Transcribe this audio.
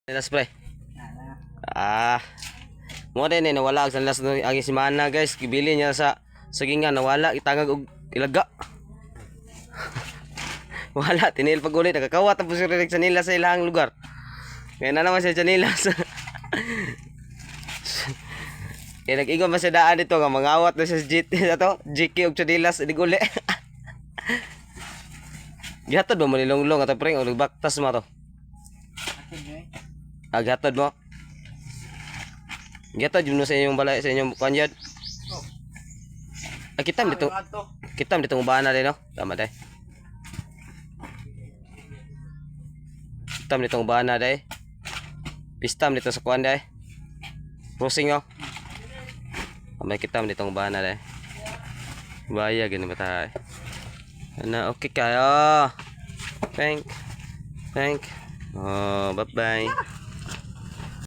Nilas pre. Mo din nawala ang nilas ang simana guys. Gibili niya sa sagingan nawala itangag og ilaga. Wala tinil pag ulit nakakawat tapos sa nila sa ilang lugar. Kaya na naman siya sa nilas. Kaya nag-ingon man sa daan dito nga mangawat na siya sa GK og chanilas di uli. Gihatod mo manilonglong ato pre og baktas mo to. Gihatod mo. Gihatod mo sa inyong balay sa inyong kanyad. Kitam dito. Kitam dito ubana din no. Tama day. Kitam dito ubana day. Pistam dito sa kuan day. Crossing oh. May kitam dito ubana day. Baya gani ba Ano, okay kayo. Thank. Oh, bye-bye.